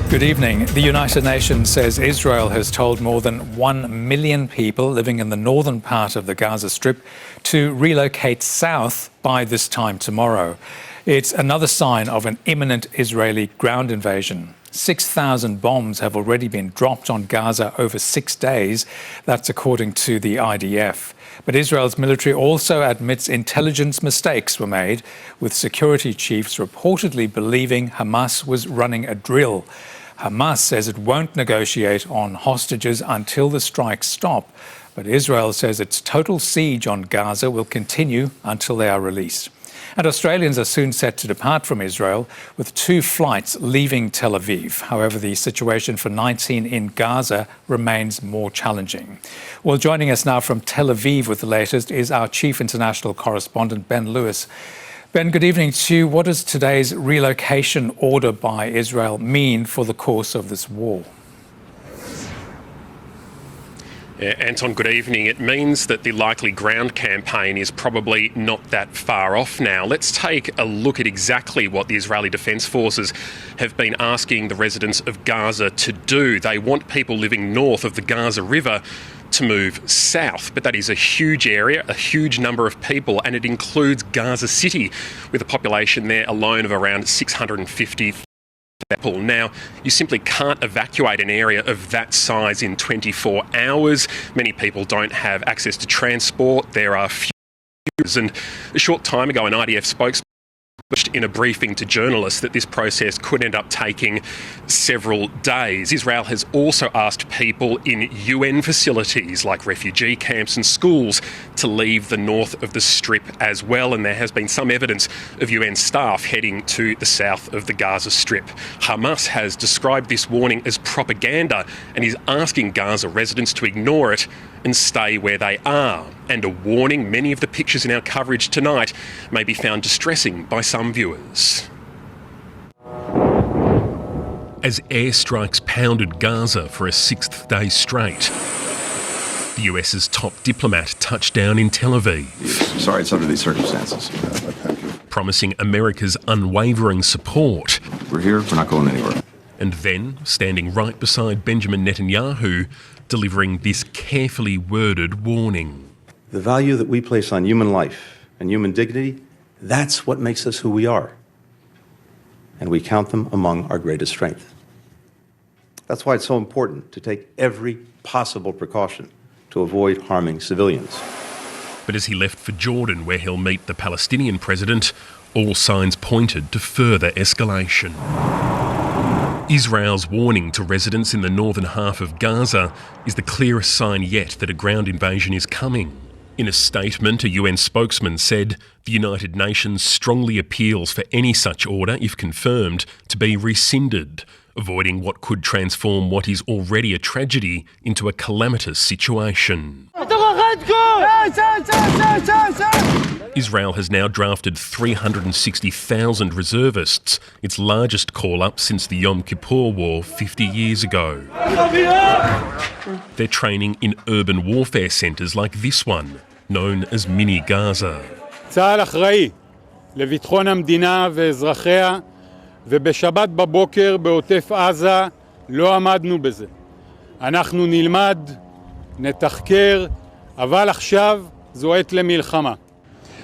Good evening. The United Nations says Israel has told more than 1 million people living in the northern part of the Gaza Strip to relocate south by this time tomorrow. It's another sign of an imminent Israeli ground invasion. 6,000 bombs have already been dropped on Gaza over 6 days. That's according to the IDF. But Israel's military also admits intelligence mistakes were made, with security chiefs reportedly believing Hamas was running a drill. Hamas says it won't negotiate on hostages until the strikes stop, but Israel says its total siege on Gaza will continue until they are released. And Australians are soon set to depart from Israel, with 2 flights leaving Tel Aviv. However, the situation for 19 in Gaza remains more challenging. Well, joining us now from Tel Aviv with the latest is our chief international correspondent, Ben Lewis. Ben, good evening to you. What does today's relocation order by Israel mean for the course of this war? Yeah, Anton, good evening. It means that the likely ground campaign is probably not that far off now. Let's take a look at exactly what the Israeli Defence Forces have been asking the residents of Gaza to do. They want people living north of the Gaza River to move south, but that is a huge area, a huge number of people, and it includes Gaza City, with a population there alone of around 650 people. Now, you simply can't evacuate an area of that size in 24 hours. Many people don't have access to transport. There are few, and a short time ago, an IDF spokesman in a briefing to journalists that this process could end up taking several days. Israel has also asked people in UN facilities like refugee camps and schools to leave the north of the Strip as well, and there has been some evidence of UN staff heading to the south of the Gaza Strip. Hamas has described this warning as propaganda and is asking Gaza residents to ignore it and stay where they are. And a warning, many of the pictures in our coverage tonight may be found distressing by some viewers. As airstrikes pounded Gaza for a 6th day straight, the US's top diplomat touched down in Tel Aviv. Sorry, it's under these circumstances. Thank you. Promising America's unwavering support. We're here, we're not going anywhere. And then, standing right beside Benjamin Netanyahu, delivering this carefully worded warning. The value that we place on human life and human dignity, that's what makes us who we are. And we count them among our greatest strength. That's why it's so important to take every possible precaution to avoid harming civilians. But as he left for Jordan, where he'll meet the Palestinian president, all signs pointed to further escalation. Israel's warning to residents in the northern half of Gaza is the clearest sign yet that a ground invasion is coming. In a statement, a UN spokesman said the United Nations strongly appeals for any such order, if confirmed, to be rescinded, avoiding what could transform what is already a tragedy into a calamitous situation. Israel has now drafted 360,000 reservists, its largest call-up since the Yom Kippur War 50 years ago. They're training in urban warfare centres like this one, known as Mini Gaza. צה"ל אחראי לביטחון המדינה ואזרחיה, ובשבת בבוקר בעוטף עזה לא עמדנו בזה. אנחנו נלמד, נתחקר, אבל עכשיו זו עת למלחמה.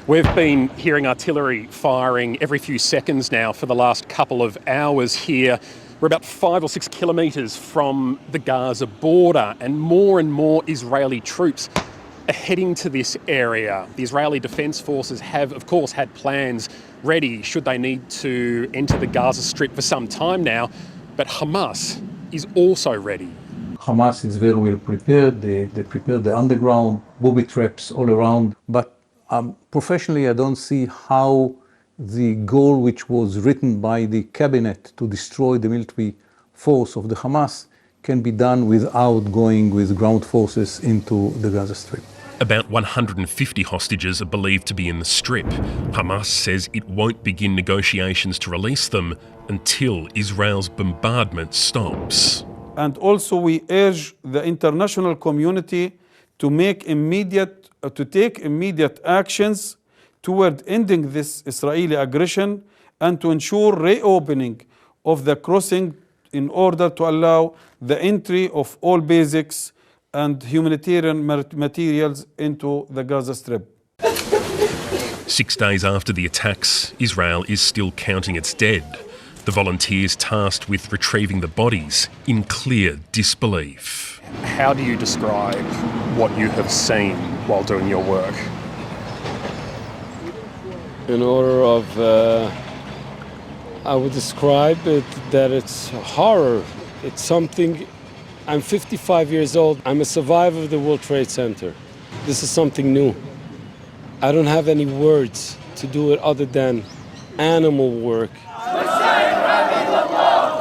We've been hearing artillery firing every few seconds now for the last couple of hours here. We're about 5 or 6 kilometres from the Gaza border, and more Israeli troops are heading to this area. The Israeli Defence Forces have, of course, had plans ready should they need to enter the Gaza Strip for some time now, but Hamas is also ready. Hamas is very well prepared. They prepared the underground, booby traps all around. But professionally, I don't see how the goal which was written by the cabinet to destroy the military force of the Hamas can be done without going with ground forces into the Gaza Strip. About 150 hostages are believed to be in the Strip. Hamas says it won't begin negotiations to release them until Israel's bombardment stops. And also we urge the international community to take immediate actions toward ending this Israeli aggression and to ensure reopening of the crossing in order to allow the entry of all basics and humanitarian materials into the Gaza Strip. 6 days after the attacks, Israel is still counting its dead. The volunteers tasked with retrieving the bodies in clear disbelief. How do you describe what you have seen while doing your work? In order of, I would describe it that it's horror. It's something, I'm 55 years old. I'm a survivor of the World Trade Center. This is something new. I don't have any words to do it other than animal work.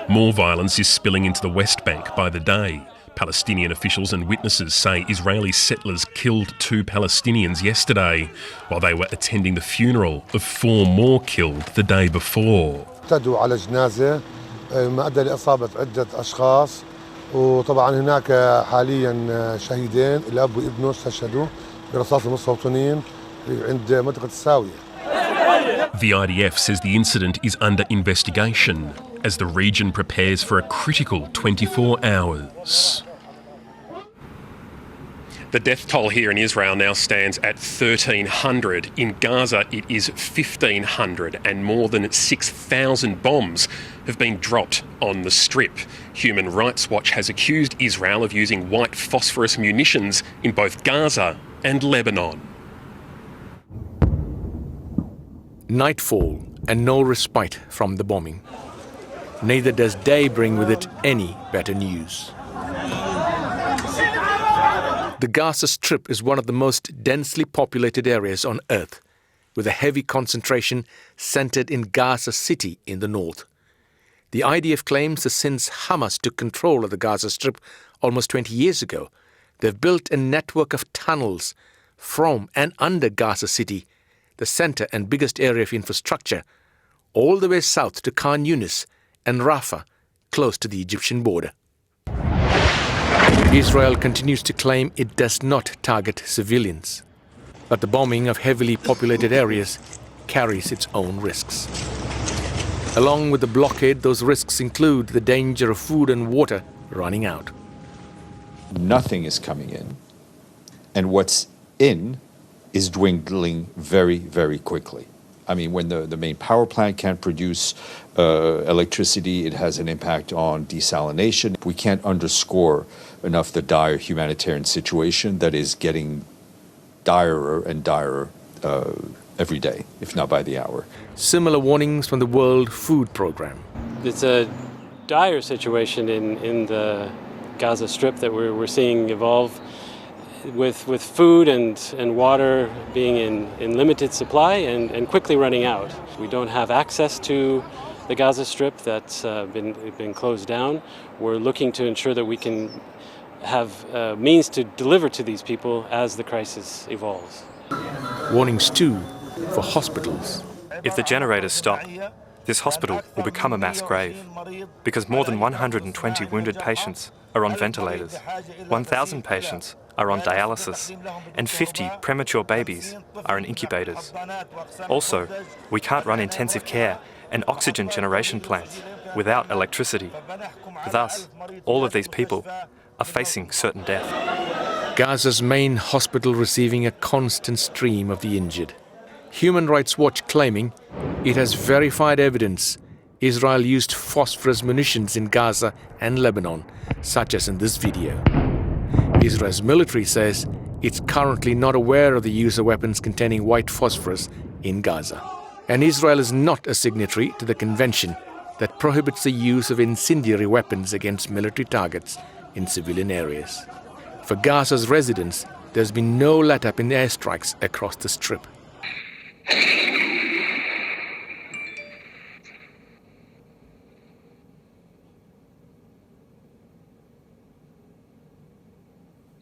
More violence is spilling into the West Bank by the day. Palestinian officials and witnesses say Israeli settlers killed 2 Palestinians yesterday, while they were attending the funeral of 4 more killed the day before. اعتدوا على جنازة ما أدى لإصابة عدة أشخاص وطبعا هناك حاليا شهيدين الأب وابنه استشهدوا برصاص المستوطنين عند منطقة الساوية. The IDF says the incident is under investigation as the region prepares for a critical 24 hours. The death toll here in Israel now stands at 1,300. In Gaza, it is 1,500, and more than 6,000 bombs have been dropped on the Strip. Human Rights Watch has accused Israel of using white phosphorus munitions in both Gaza and Lebanon. Nightfall and no respite from the bombing. Neither does day bring with it any better news. The Gaza Strip is one of the most densely populated areas on Earth, with a heavy concentration centered in Gaza City in the north. The IDF claims that since Hamas took control of the Gaza Strip almost 20 years ago, they've built a network of tunnels from and under Gaza City, the center and biggest area of infrastructure, all the way south to Khan Yunis and Rafah, close to the Egyptian border. Israel continues to claim it does not target civilians, but the bombing of heavily populated areas carries its own risks. Along with the blockade, those risks include the danger of food and water running out. Nothing is coming in, and what's in is dwindling very, very quickly. I mean, when the main power plant can't produce electricity, it has an impact on desalination. We can't underscore enough the dire humanitarian situation that is getting direr and direr every day, if not by the hour. Similar warnings from the World Food Programme. It's a dire situation in the Gaza Strip that we're seeing evolve, with food and water being in limited supply and quickly running out. We don't have access to the Gaza Strip that's been closed down. We're looking to ensure that we can have means to deliver to these people as the crisis evolves. Warnings too for hospitals. If the generators stop, this hospital will become a mass grave, because more than 120 wounded patients are on ventilators, 1,000 patients are on dialysis, and 50 premature babies are in incubators. Also, we can't run intensive care and oxygen generation plants without electricity. Thus, all of these people are facing certain death. Gaza's main hospital receiving a constant stream of the injured. Human Rights Watch claiming it has verified evidence Israel used phosphorus munitions in Gaza and Lebanon, such as in this video. Israel's military says it's currently not aware of the use of weapons containing white phosphorus in Gaza. And Israel is not a signatory to the convention that prohibits the use of incendiary weapons against military targets in civilian areas. For Gaza's residents, there's been no let-up in airstrikes across the Strip.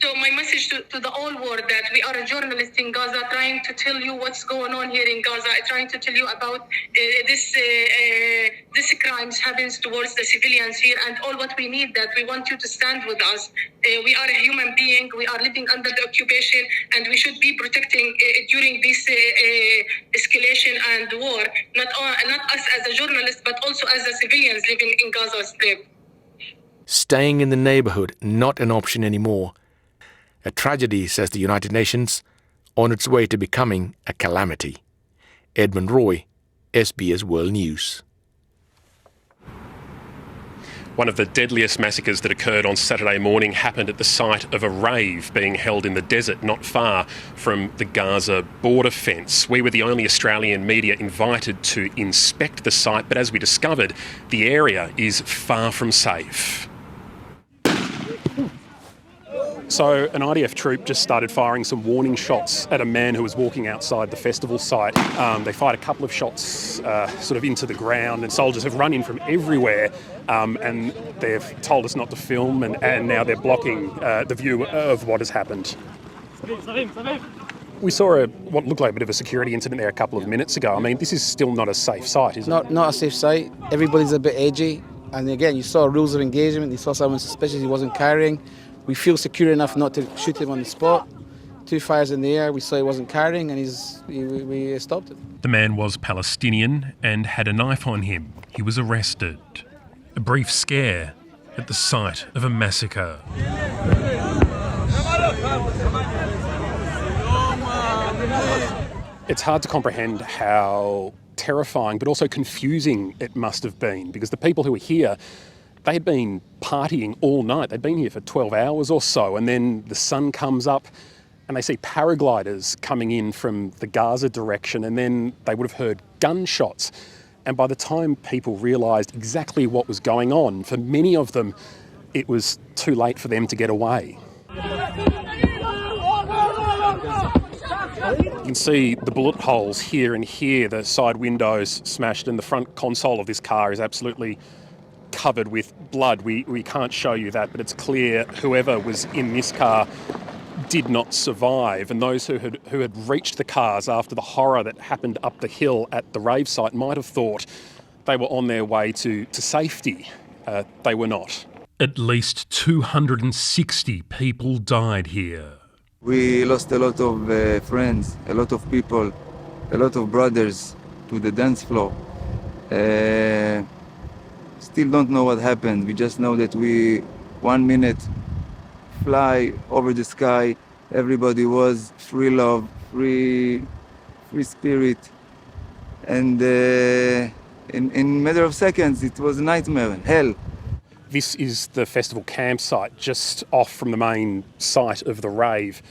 So my message to the whole world that we are a journalist in Gaza trying to tell you what's going on here in Gaza, trying to tell you about this crimes happens towards the civilians here, and all what we need, that we want you to stand with us. We are a human being, we are living under the occupation, and we should be protecting during this escalation and war, not us as a journalist, but also as the civilians living in Gaza Strip. Staying in the neighborhood not an option anymore. A tragedy, says the United Nations, on its way to becoming a calamity. Edmund Roy, SBS World News. One of the deadliest massacres that occurred on Saturday morning happened at the site of a rave being held in the desert not far from the Gaza border fence. We were the only Australian media invited to inspect the site, but as we discovered, the area is far from safe. So an IDF troop just started firing some warning shots at a man who was walking outside the festival site. They fired a couple of shots sort of into the ground, and soldiers have run in from everywhere, and they've told us not to film, and now they're blocking the view of what has happened. We saw what looked like a bit of a security incident there a couple of minutes ago. I mean, this is still not a safe site, is it? Not a safe site. Everybody's a bit edgy. And again, you saw rules of engagement. You saw someone suspicious he wasn't carrying. We feel secure enough not to shoot him on the spot. 2 fires in the air, we saw he wasn't carrying, and we stopped him. The man was Palestinian and had a knife on him. He was arrested. A brief scare at the site of a massacre. It's hard to comprehend how terrifying but also confusing it must have been, because the people who were here, they had been partying all night. They'd been here for 12 hours or so, and then the sun comes up and they see paragliders coming in from the Gaza direction, and then they would have heard gunshots. And by the time people realised exactly what was going on, for many of them, it was too late for them to get away. You can see the bullet holes here and here, the side windows smashed, and the front console of this car is absolutely covered with blood. We can't show you that, but it's clear whoever was in this car did not survive, and those who had reached the cars after the horror that happened up the hill at the rave site might have thought they were on their way to safety. They were not. At least 260 people died here. We lost a lot of friends, a lot of people, a lot of brothers to the dance floor. Still don't know what happened. We just know that we, 1 minute, fly over the sky. Everybody was free love, free spirit. And in matter of seconds, it was a nightmare, hell. This is the festival campsite just off from the main site of the rave.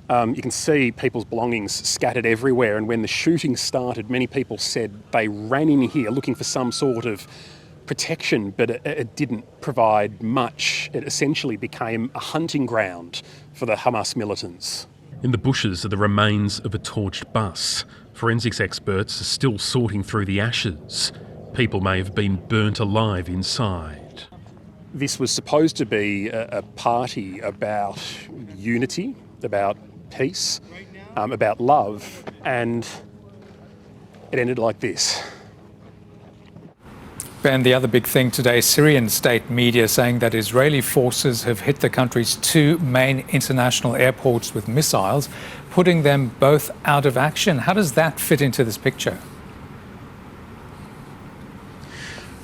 You can see people's belongings scattered everywhere, and when the shooting started, many people said they ran in here looking for some sort of protection, but it didn't provide much. It essentially became a hunting ground for the Hamas militants. In the bushes are the remains of a torched bus. Forensics experts are still sorting through the ashes. People may have been burnt alive inside. This was supposed to be a party about unity, about peace, about love, and it ended like this. Ben, the other big thing today, Syrian state media saying that Israeli forces have hit the country's 2 main international airports with missiles, putting them both out of action. How does that fit into this picture?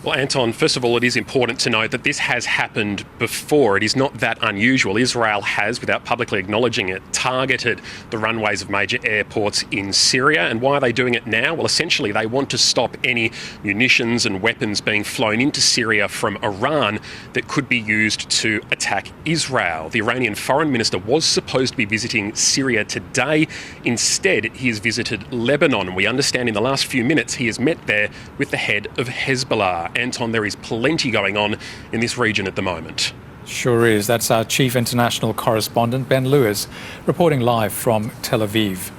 Well, Anton, first of all, it is important to note that this has happened before. It is not that unusual. Israel has, without publicly acknowledging it, targeted the runways of major airports in Syria. And why are they doing it now? Well, essentially, they want to stop any munitions and weapons being flown into Syria from Iran that could be used to attack Israel. The Iranian foreign minister was supposed to be visiting Syria today. Instead, he has visited Lebanon. And we understand in the last few minutes he has met there with the head of Hezbollah. Anton, there is plenty going on in this region at the moment. Sure is. That's our chief international correspondent, Ben Lewis, reporting live from Tel Aviv.